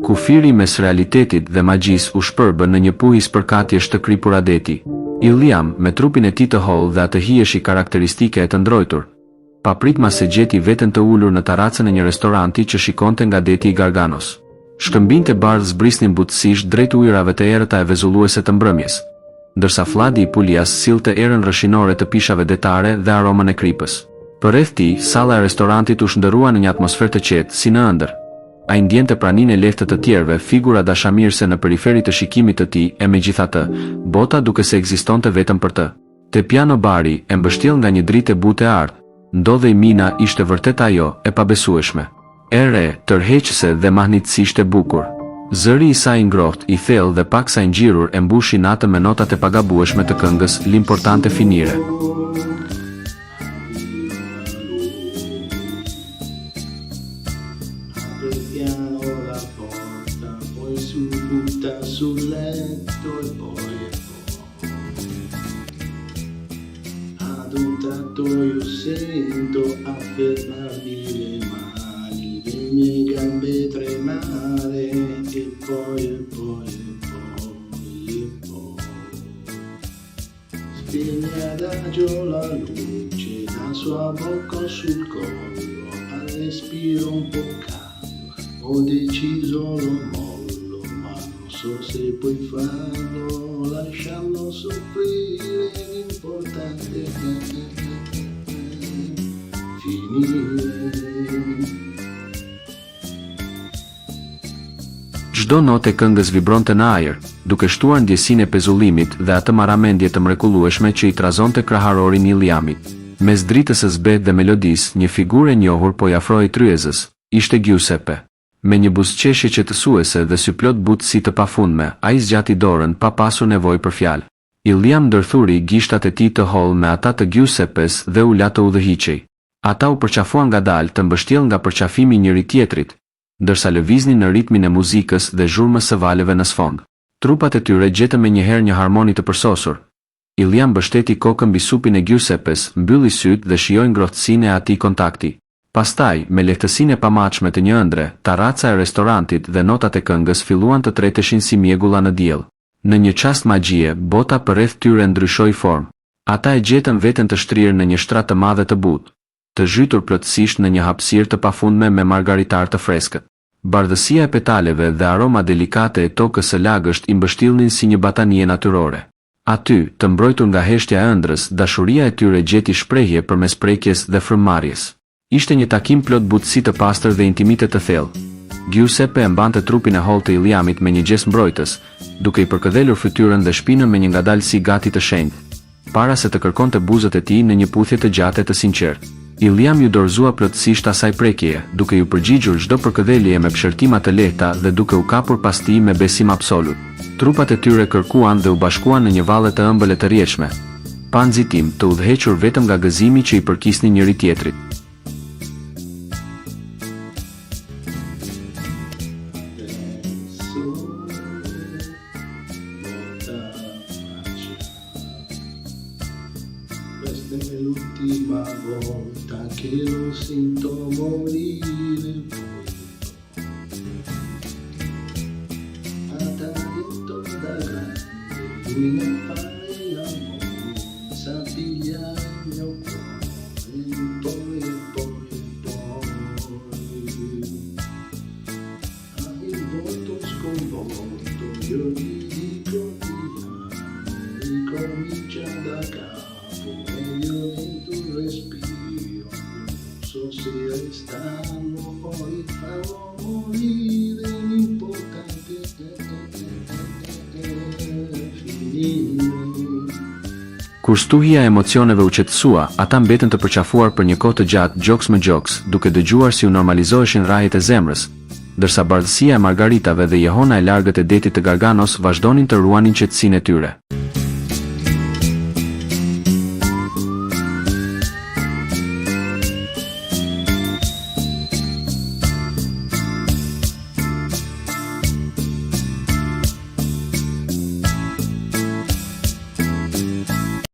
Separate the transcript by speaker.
Speaker 1: Kufiri mes realitetit dhe magjisë u shpërbën në një puhi spërkatjesh të kripur adeti. Iliam, me trupin e tij të hollë dhe atë hijeshi karakteristike e të ndrojtur, papritma se gjeti veten të ulur në taracën e një restoranti që shikonte nga deti i Garganos. Shkëmbinjtë e bardhë zbrisnin butësisht drejt ujërave të errëta e vezulluese të mbrëmjes, ndërsa fladi i Pulias sillte erën rëshinore të pishave detare dhe aromën e kripës. Përreth tij, salla e restorantit u shndërrua në një atmosferë të qetë, si në ëndër. Ai ndjente praninë e lehtë të tjerëve, figura dashamirëse në periferi të shikimit të tij, e megjithatë, bota duke se ekzistonte vetëm për të. Te piano bari, e mbështjell nga një dritë e butë e ardhë, ndodhej Mina ishte vërtet ajo, e pabesueshme. E re, tërheqëse dhe mahnitësisht e bukur. Zëri i saj ngrohtë, i thellë dhe paksa i ngjirur e mbushi natën me notat e pagabueshme të këngës L'importante finire.
Speaker 2: Sul letto e poi ad un tratto io sento affermarmi le mani, le mie gambe tremare e poi spegne adagio la luce, la sua bocca sul collo, al respiro un po' caldo, ho deciso lo mollo. So se puoi farlo, lasciarlo soffrire, l'importante è finire.
Speaker 1: Çdo notë e këngës vibronte në ajër, duke shtuar ndjesinë e pezullimit dhe atë marramendje të mrekullueshme që i trazonte kraharorin Iliamit. Mes dritës së zbet dhe melodisë, një figurë e njohur po i afrohej tryezës. Ishte Giuseppe. Me një buzëqeshje qetësuese dhe sy plot butësi të pafundme, ai zgjati dorën pa pasur nevojë për fjalë. Iliam ndërthuri gishtat e tij të hollë me ata të Giuseppes dhe u la të udhëhiqej. Ata u përqafuan ngadalë, të mbështjellë nga përqafimi njëri tjetrit, ndërsa lëviznin në ritmin e muzikës dhe zhurmës së valeve në sfond. Trupat e tyre gjetën menjëherë një harmoni të përsosur. Iliam mbështeti kokën mbi supin e Giuseppes, mbylli sytë dhe shijoi ngrohtësinë e atij kontakti. Pastaj, me lehtësinë e pamajshme të një ëndre, taraca e restorantit dhe notat e këngës filluan të treteshin si mjegulla në diell. Në një çast magjie, bota përreth tyre ndryshoi formë. Ata e gjetën veten të shtrirë në një shtrat të madhe të butë, të zhytur plotësisht në një hapësirë të pafundme me margaritar të freskët. Bardhësia e petaleve dhe aroma delikate e tokës së lagësht i mbështillnin si një batanie natyrore. Aty, të mbrojtur nga heshtja e ëndrës, dashuria e tyre gjeti shprehje përmes prekjes dhe frymëmarrjes. Ishte një takim plot butësi të pastër dhe intimitet të thellë. Giuseppe e mbante trupin e hollë të Iliamit me një gjestë mbrojtës, duke i përkëdhelur fytyrën dhe shpinën me një ngadalësi gati të shenjtë, para se të kërkonte buzët e tij në një puthje të gjatë e të sinqertë. Iliam ju dorëzua plotësisht asaj prekjeje, duke ju përgjigjur çdo përkëdhelje me pëshërtima të lehta dhe duke u kapur pas tij me besim absolut. Trupat e tyre kërkuan dhe u bashkuan në një valle të ëmbël e të rrjedhshme, pa nxitim, të udhëhequr vetëm nga gëzimi që i përkisnin njëri tjetrit.
Speaker 2: Questa è l'ultima volta che lo sento morire poi. A talento da grande, lui ne fare l'amore, sa pigliare il mio cuore, poi. Ha il volto sconvolto, io gli dico ti amo, ricomincia da capo. Respiro, non so se restano, poi farò morire, l'importante è finire.
Speaker 1: Kur stuhia e emocioneve u qetësua, ata mbetën të përqafuar për një kohë të gjatë gjoks me gjoks, duke dëgjuar si u normalizoheshin rrajet e zemrës, ndërsa bardhësia e margaritave dhe jehona e largët e detit të Garganos vazhdonin të ruanin qetësinë e tyre.